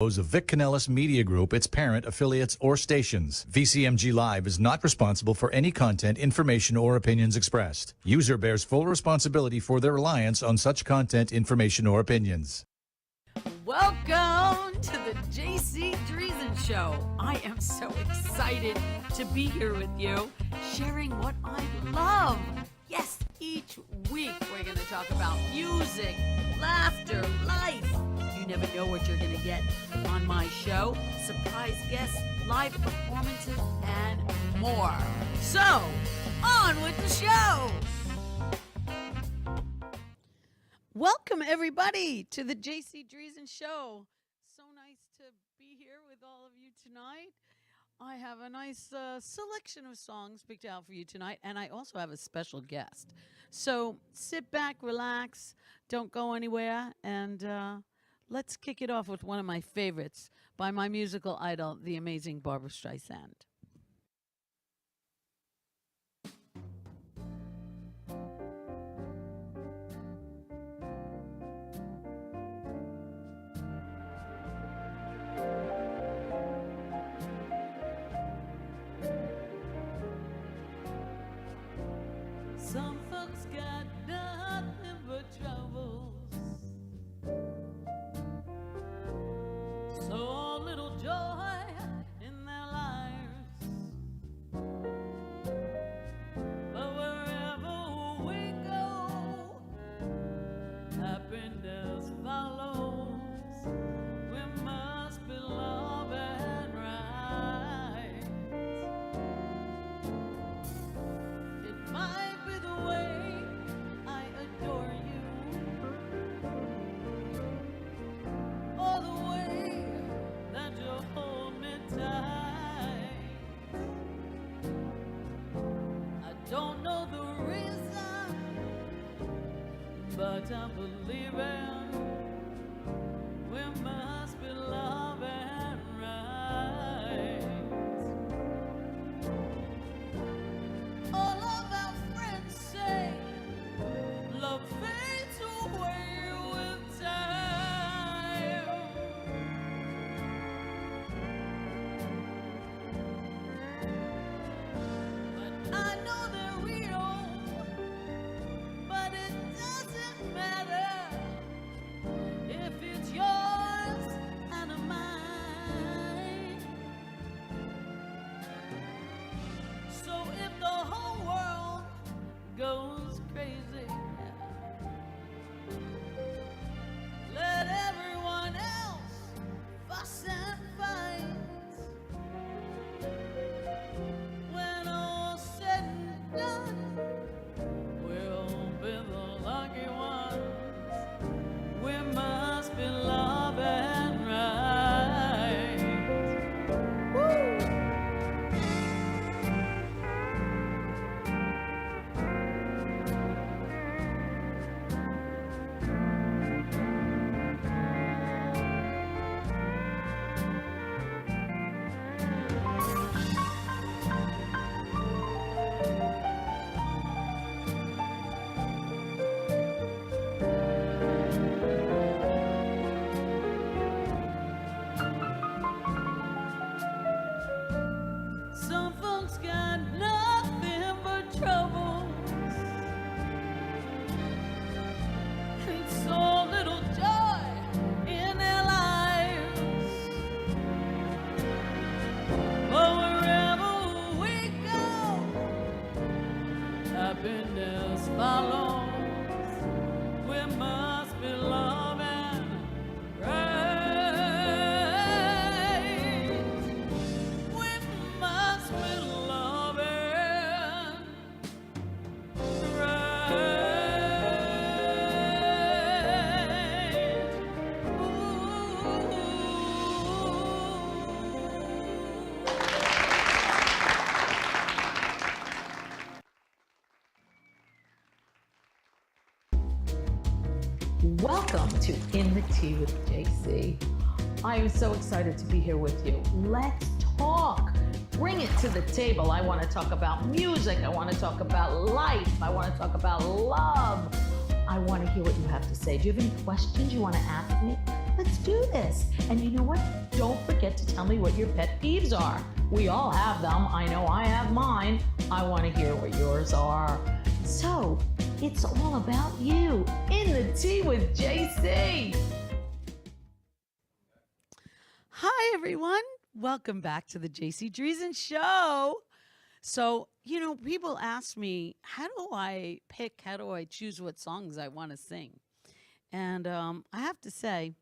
Of Vic Canellis Media Group, its parent, affiliates, or stations. VCMG Live is not responsible for any content, information, or opinions expressed. User bears full responsibility for their reliance on such content, information, or opinions. Welcome to the Jaycee Driesen Show. I am so excited to be here with you, sharing what I love. Yes, each week we're going to talk about music, laughter, life. You never know what you're going to get on my show. Surprise guests, live performances, and more. So, on with the show. Welcome, everybody, to the Jaycee Driesen Show. So nice to be here with all of you tonight. I have a nice selection of songs picked out for you tonight, and I also have a special guest. So sit back, relax, don't go anywhere, and let's kick it off with one of my favorites by my musical idol, the amazing Barbra Streisand. Some folks got nothing but troubles, so little joy in their lives. But wherever we go, happiness follows. We must be love and right. It might be the way I adore you, or the way that you hold me tight. I don't know the reason, but I'm believing we must be love and right. All of our friends say love fades away with time. But I know they're real, but it doesn't matter if it's yours and mine. So if the whole world goes crazy, let everyone else fuss and fight. When all's said and done, we'll be the lucky ones. We must be love and right. Woo! Some folks got nothing but troubles, and so little joy in their lives. But wherever we go, happiness follows. We must be love and right. We must be love and right. Welcome to In the Tea with Jaycee. I am so excited to be here with you. Let's talk. Bring it to the table. I want to talk about music. I want to talk about life. I want to talk about love. I want to hear what you have to say. Do you have any questions you want to ask me? Let's do this. And you know what? Don't forget to tell me what your pet peeves are. We all have them. I know I have mine. I want to hear what yours are. So, it's all about you in the tea with Jaycee. Hi, everyone. Welcome back to the Jaycee Driesen Show. So, people ask me, how do I choose what songs I want to sing? And I have to say,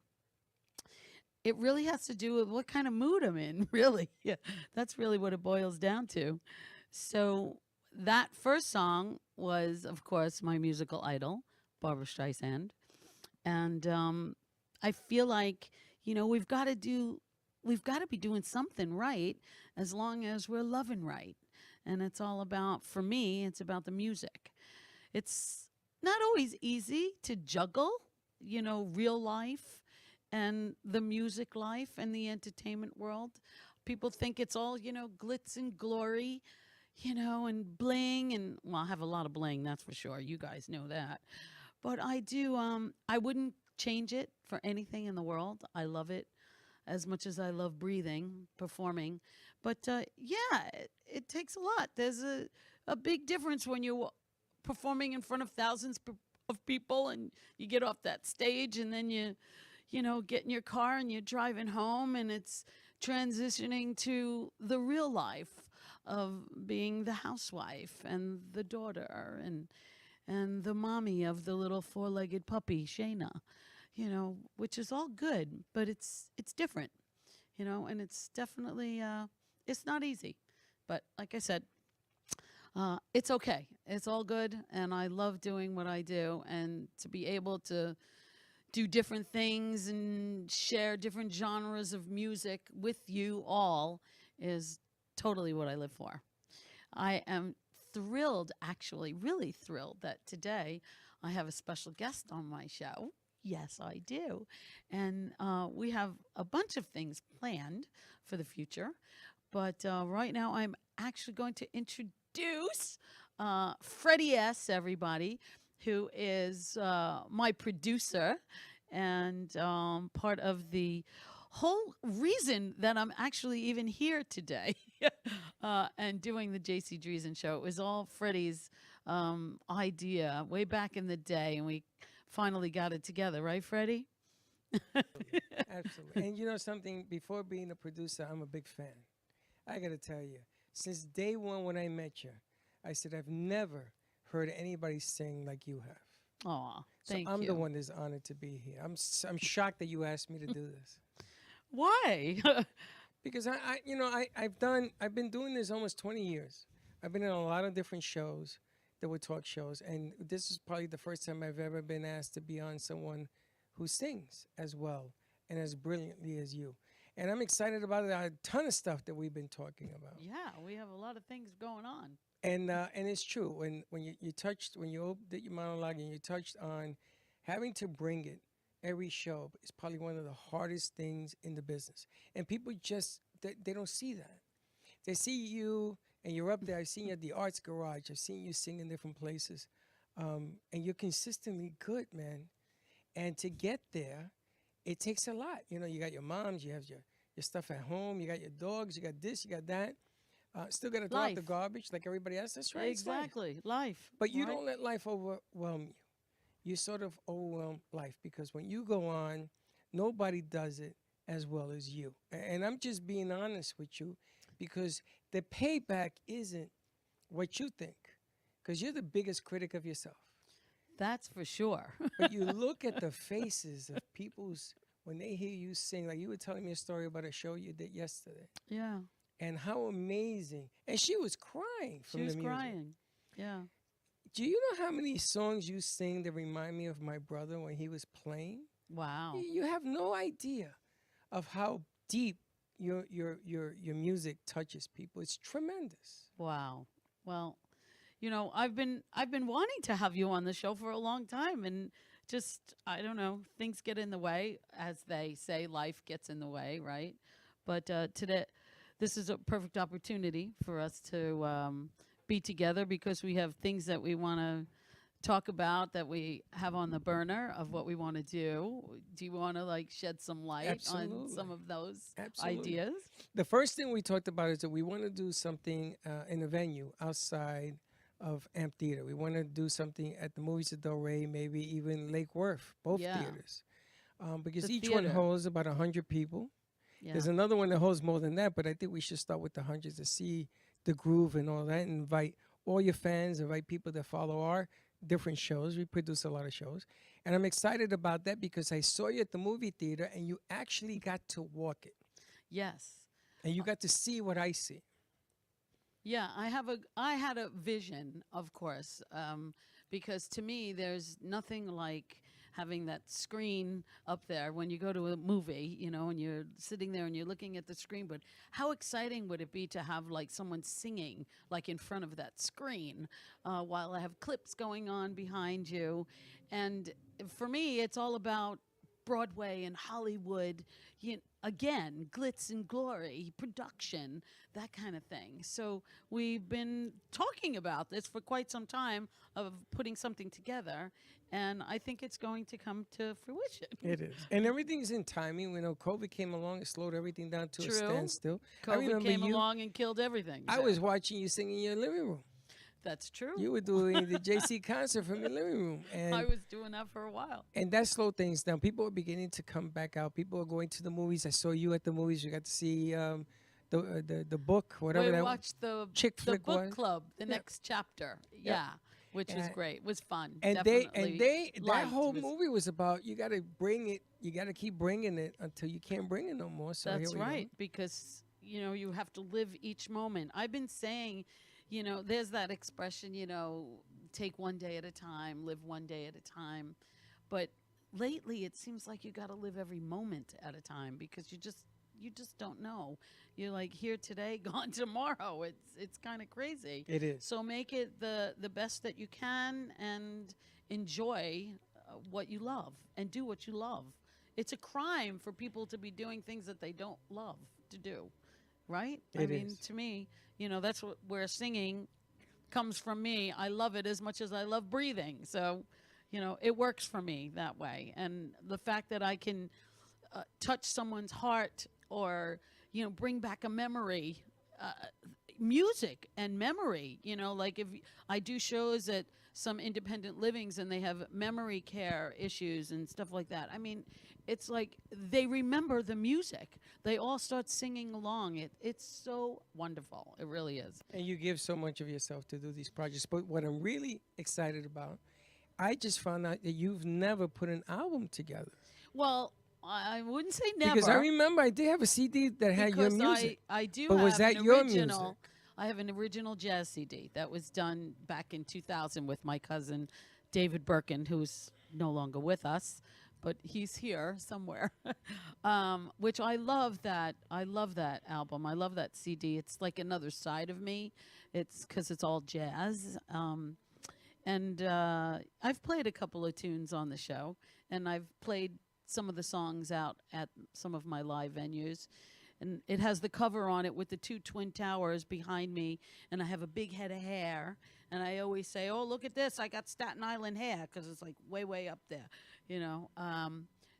it really has to do with what kind of mood I'm in, really. Yeah, that's really what it boils down to. So, that first song was, of course, my musical idol, Barbara Streisand. And I feel like, we've got to be doing something right as long as we're loving right. And it's all about, for me, it's about the music. It's not always easy to juggle, real life and the music life and the entertainment world. People think it's all, glitz and glory, and bling. And, well, I have a lot of bling, that's for sure. You guys know that. But I do, I wouldn't change it for anything in the world. I love it as much as I love breathing, performing. But yeah, it takes a lot. There's a big difference when you're performing in front of thousands of people and you get off that stage and then you get in your car and you're driving home and it's transitioning to the real life of being the housewife and the daughter and the mommy of the little four-legged puppy, Shayna, which is all good, but it's different, and it's definitely, it's not easy. But like I said, it's okay. It's all good, and I love doing what I do, and to be able to do different things and share different genres of music with you all is totally what I live for. I am thrilled, actually, really thrilled that today I have a special guest on my show. Yes, I do. And we have a bunch of things planned for the future. But right now, I'm actually going to introduce Freddie S., everybody, who is my producer and part of the whole reason that I'm actually even here today and doing the Jaycee Driesen show. It was all Freddie's idea way back in the day, and we finally got it together, right, Freddie? Absolutely. And you know something, before being a producer, I'm a big fan. I got to tell you, since day one when I met you, I said, I've never heard anybody sing like you have. Aw, So thank I'm you. the one that's honored to be here. I'm shocked that you asked me to do this. Why? Because I've been doing this almost 20 years. I've been in a lot of different shows that were talk shows, and this is probably the first time I've ever been asked to be on someone who sings as well and as brilliantly as you. And I'm excited about it. A ton of stuff that we've been talking about. Yeah, we have a lot of things going on. And it's true. When you did your monologue and you touched on having to bring it every show is probably one of the hardest things in the business. And people just they don't see that. They see you and you're up there. I've seen you at the Arts Garage. I've seen you sing in different places, and you're consistently good, man. And to get there, it takes a lot. You got your moms, you have your stuff at home, you got your dogs, you got this, you got that. Still got to throw out the garbage like everybody else. That's right. Exactly. Life. But you right? don't let life overwhelm you. You sort of overwhelm life because when you go on, nobody does it as well as you. And I'm just being honest with you because the payback isn't what you think because you're the biggest critic of yourself. That's for sure. But you look at the faces of people's, when they hear you sing, like you were telling me a story about a show you did yesterday. Yeah. And how amazing. And she was crying from the music. She was crying. Yeah. Do you know how many songs you sing that remind me of my brother when he was playing? Wow. You have no idea of how deep your music touches people. It's tremendous. Wow. Well, I've been wanting to have you on the show for a long time, and just I don't know, things get in the way, as they say, life gets in the way, right? But today, this is a perfect opportunity for us to be together because we have things that we want to talk about that we have on the burner of what we want to do. Do you want to like shed some light on Absolutely. some of those Absolutely. ideas? The first thing we talked about is that we want to do something in a venue outside of amphitheater. We want to do something at the Movies of Del Rey, maybe even Lake Worth, both Yeah. theaters, because The each one theater. holds about 100 people. Yeah. There's another one that holds more than that, but I think we should start with the hundreds to see the groove and all that, and invite all your fans, invite people that follow our different shows. We produce a lot of shows. And I'm excited about that because I saw you at the movie theater and you actually got to walk it. Yes. And you got to see what I see. Yeah, I had a vision, of course, because to me, there's nothing like having that screen up there when you go to a movie, you know, and you're sitting there and you're looking at the screen. But how exciting would it be to have like someone singing like in front of that screen while I have clips going on behind you? And for me, it's all about Broadway and Hollywood, again, glitz and glory, production, that kind of thing. So we've been talking about this for quite some time of putting something together, and I think it's going to come to fruition. It is. And everything's in timing. You know, COVID came along and slowed everything down to a True. standstill. I COVID remember came you, along and killed everything. I so was watching you sing in your living room. That's true. You were doing the Jaycee concert from your living room. And I was doing that for a while. And that slowed things down. People are beginning to come back out. People are going to the movies. I saw you at the movies. You got to see the book, whatever We that watched the chick the flick book was. club, the Yeah. next chapter. Yeah, which was And- great. It was fun. And Definitely that liked. whole It was- movie was about you got to bring it. You got to keep bringing it until you can't bring it no more. So That's here we right, because you have to live each moment. I've been saying, there's that expression, take one day at a time, live one day at a time. But lately, it seems like you got to live every moment at a time because you just don't know. You're like here today, gone tomorrow. It's kind of crazy. It is. So make it the best that you can and enjoy what you love and do what you love. It's a crime for people to be doing things that they don't love to do, right? It mean, is. to me, that's where singing comes from me. I love it as much as I love breathing. So, it works for me that way. And the fact that I can touch someone's heart or, bring back a memory, music and memory, like if I do shows at some independent livings and they have memory care issues and stuff like that. I mean, it's like they remember the music. They all start singing along. It's so wonderful. It really is. And you give so much of yourself to do these projects. But what I'm really excited about, I just found out that you've never put an album together. Well, I wouldn't say never. Because I remember I did have a CD that had your because music. I do But have was that an your original. music? I have an original jazz CD that was done back in 2000 with my cousin David Birkin, who's no longer with us, but he's here somewhere. Which I love that. I love that album. I love that CD. It's like another side of me. It's because it's all jazz. And I've played a couple of tunes on the show, and I've played some of the songs out at some of my live venues. And it has the cover on it with the two twin towers behind me, and I have a big head of hair. And I always say, "Oh, look at this! I got Staten Island hair," because it's like way, way up there,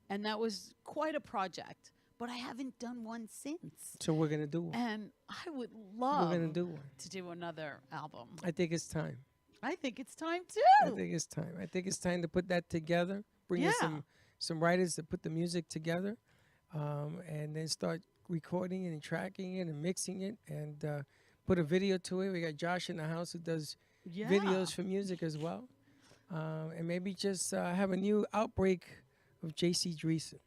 And that was quite a project, but I haven't done one since. So we're gonna do one. And I would love We're gonna do one. to do another album. I think it's time. I think it's time I too. think it's time. I think it's time to put that together. Bring in Yeah. some writers to put the music together, and then start recording it and tracking it and mixing it, and put a video to it. We got Josh in the house who does Yeah. videos for music as well, and maybe just have a new outbreak of Jaycee Driesen.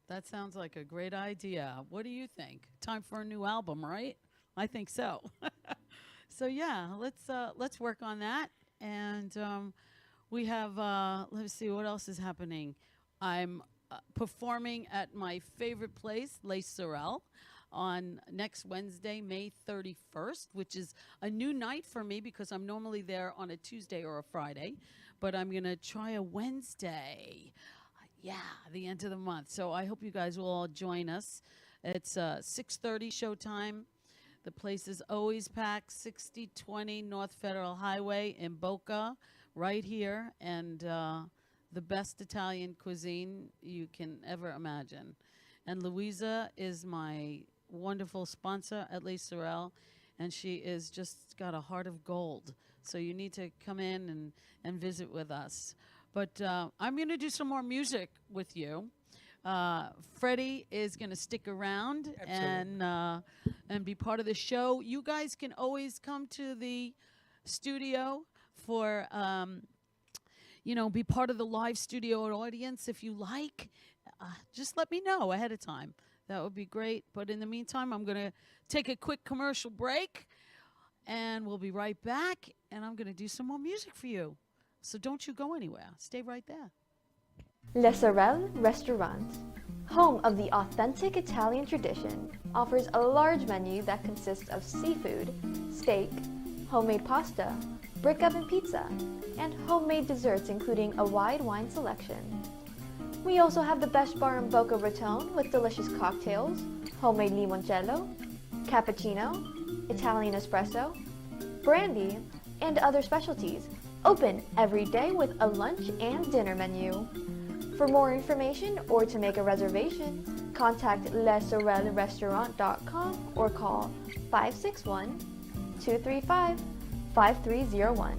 That sounds like a great idea. What do you think? Time for a new album, right? I think so. So yeah, let's work on that. And we have let's see what else is happening. I'm performing at my favorite place, Les Sorel, on next Wednesday, May 31st, which is a new night for me because I'm normally there on a Tuesday or a Friday, but I'm gonna try a Wednesday. Yeah, the end of the month. So I hope you guys will all join us. It's 6:30 showtime. The place is always packed, 6020 North Federal Highway in Boca, right here, and the best Italian cuisine you can ever imagine. And Louisa is my wonderful sponsor at Les Sorel, and she is just got a heart of gold. So you need to come in and visit with us. But I'm going to do some more music with you. Freddie is going to stick around and be part of the show. You guys can always come to the studio for be part of the live studio audience if you like. Just let me know ahead of time. That would be great. But in the meantime, I'm going to take a quick commercial break, and we'll be right back, and I'm going to do some more music for you. So don't you go anywhere. Stay right there. Les Sorel Restaurant, home of the authentic Italian tradition, offers a large menu that consists of seafood, steak, homemade pasta, brick oven pizza, and homemade desserts including a wide wine selection. We also have the best bar in Boca Raton with delicious cocktails, homemade limoncello, cappuccino, Italian espresso, brandy, and other specialties. Open every day with a lunch and dinner menu. For more information or to make a reservation, contact lesorelrestaurant.com or call 561-235-5301.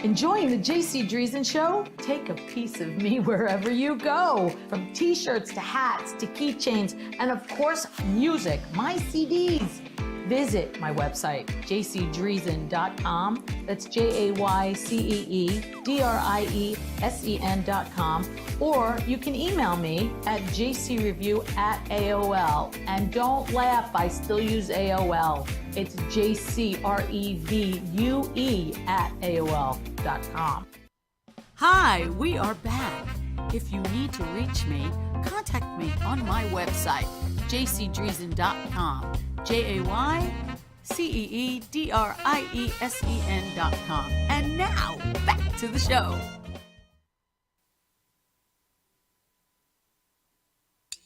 Enjoying the Jaycee Driesen Show? Take a piece of me wherever you go. From t-shirts to hats to keychains and of course music, my CDs. Visit my website, jayceedriesen.com. That's JayceeDriesen.com. Or you can email me at jcreview@AOL. And don't laugh, I still use AOL. It's jcrevue@AOL.com. Hi, we are back. If you need to reach me, contact me on my website, jcdriesen.com. JayceeDriesen.com. And now, back to the show.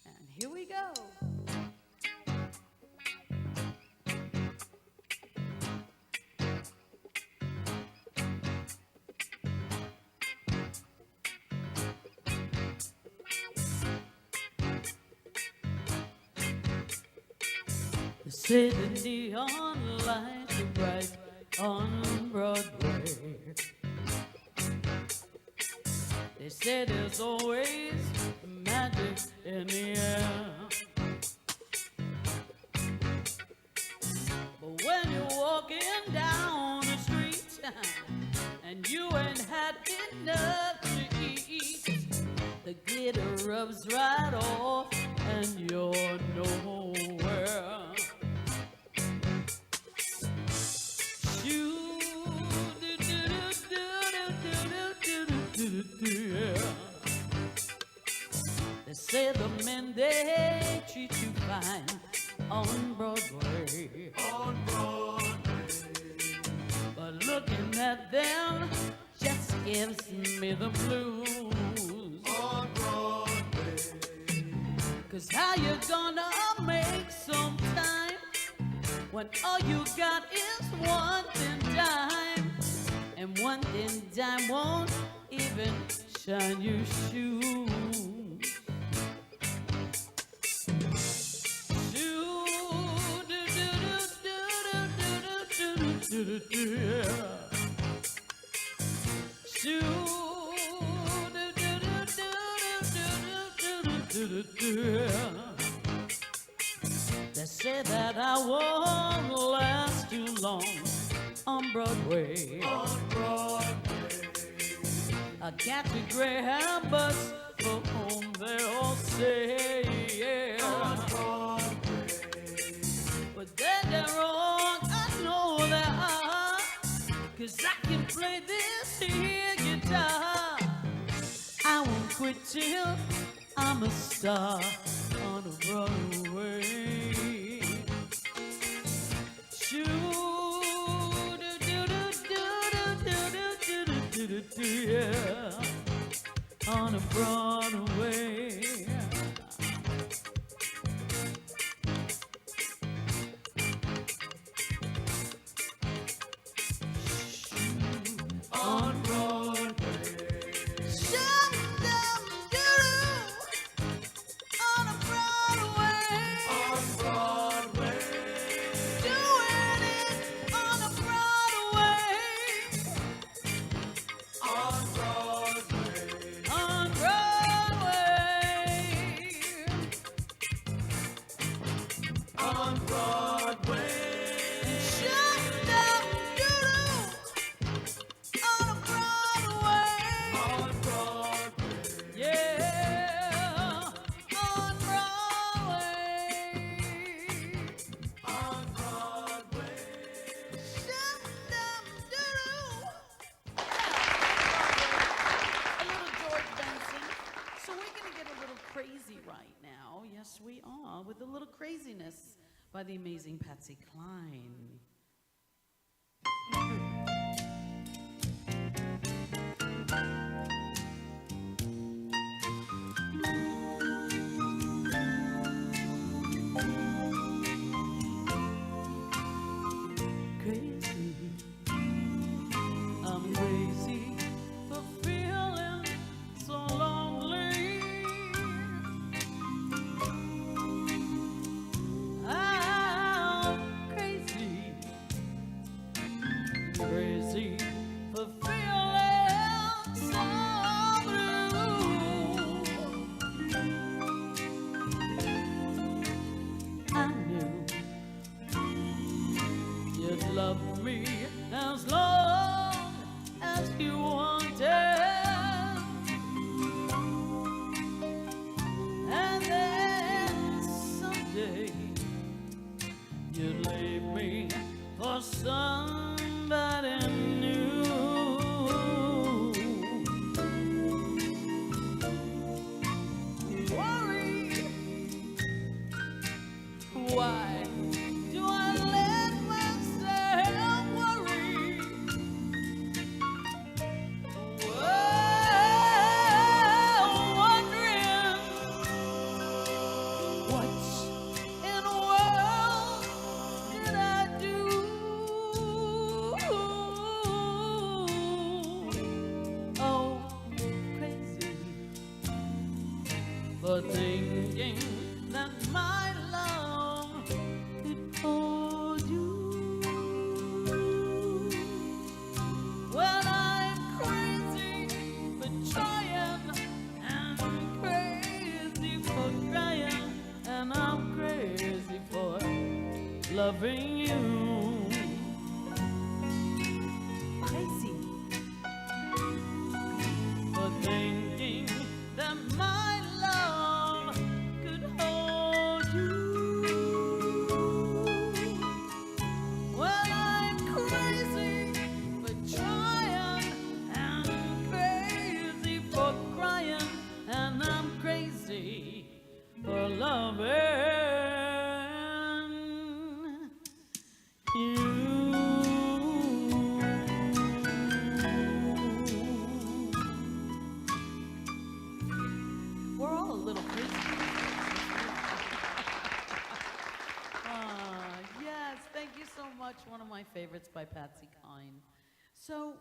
And here we go. They say the neon lights are bright on Broadway. They say there's always magic in the air. But when you're walking down the street and you ain't had enough to eat, the glitter rubs right off and you're nowhere. They say the men they treat you fine on Broadway. On Broadway. But looking at them just gives me the blues. On Broadway. 'Cause how you gonna make some time when all you got is one thin dime, and one thin dime won't even shine your shoes. They say that I won't last too long on Broadway. On Broadway. I got the Greyhound bus for whom they all say, yeah. On Broadway. But then they're wrong, I know they are, 'cause I can play this here guitar. I won't quit till I'm a star on Broadway. Yeah, on a Broadway. little crazy right now. Yes, we are, with a little craziness by the amazing Patsy Cline. Crazy, I'm crazy for feeling so lonely. I'm crazy, crazy for feeling so blue. I knew you'd love me as long as you wanted, and then someday you'd leave me for somebody new. Worry, why do I let myself worry? Wondering what in the world did I do? Oh, crazy for thinking that my love could hold you. Well, I'm crazy for trying, and I'm crazy for crying, and I'm crazy for loving you. Crazy for thinking that my love could hold you. Well, I'm crazy for trying, and I'm crazy for crying, and I'm crazy for loving you. We're all a little crazy. Yes, thank you so much. One of my favorites by Patsy Cline. So,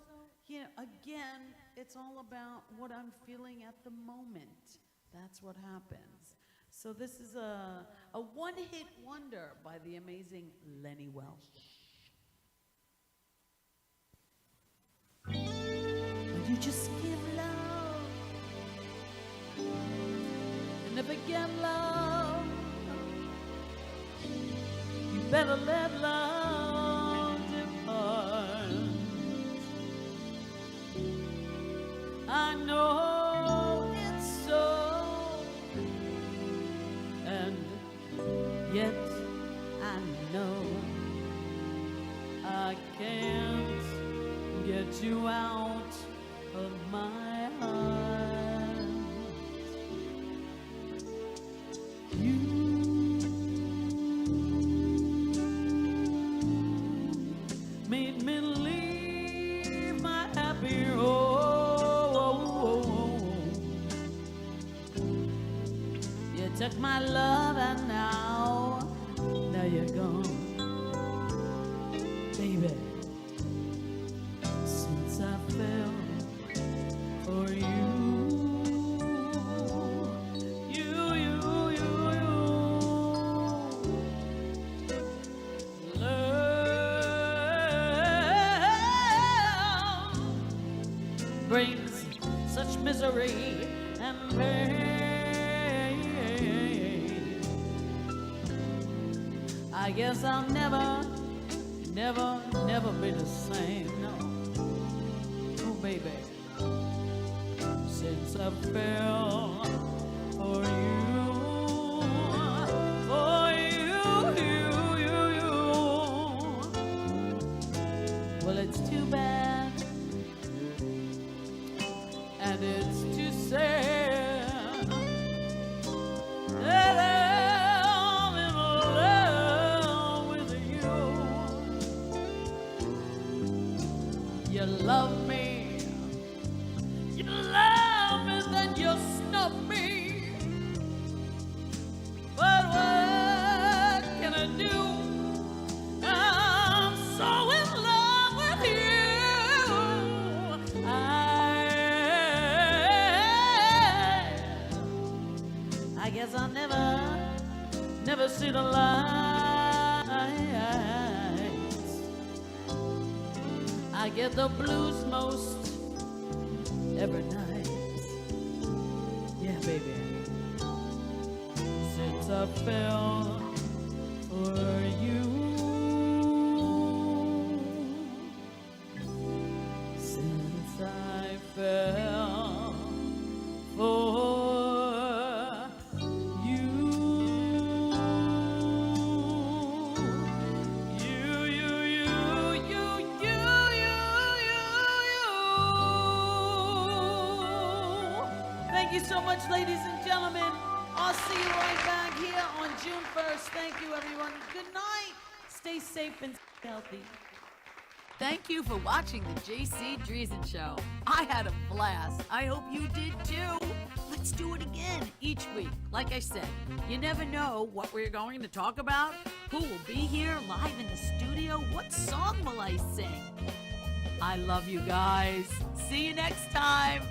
again, it's all about what I'm feeling at the moment. That's what happens. So this is a one-hit wonder by the amazing Lenny Welsh. You just give love and never get love. You better let love depart. I know it's so, and yet I know I can't get you out of my heart. You made me leave my happy home. You took my love and now you're gone, baby. Since I fell for you, love brings such misery and pain. I guess I'll never be the same, no. Oh, baby, since I fell for you, Well, it's too bad, and it's too sad. love me. You love me, then you snub me. But what can I do? I'm so in love with you. I guess I'll never see the lights. I get the blues most every night. Yeah, baby. Since I fell for you. Since I fell for you. Thank you so much, ladies and gentlemen. I'll see you right back here on June 1st. Thank you, everyone. Good night. Stay safe and stay healthy. Thank you for watching the Jaycee Driesen Show. I had a blast. I hope you did too. Let's do it again each week. Like I said, you never know what we're going to talk about, who will be here live in the studio, what song will I sing. I love you guys. See you next time.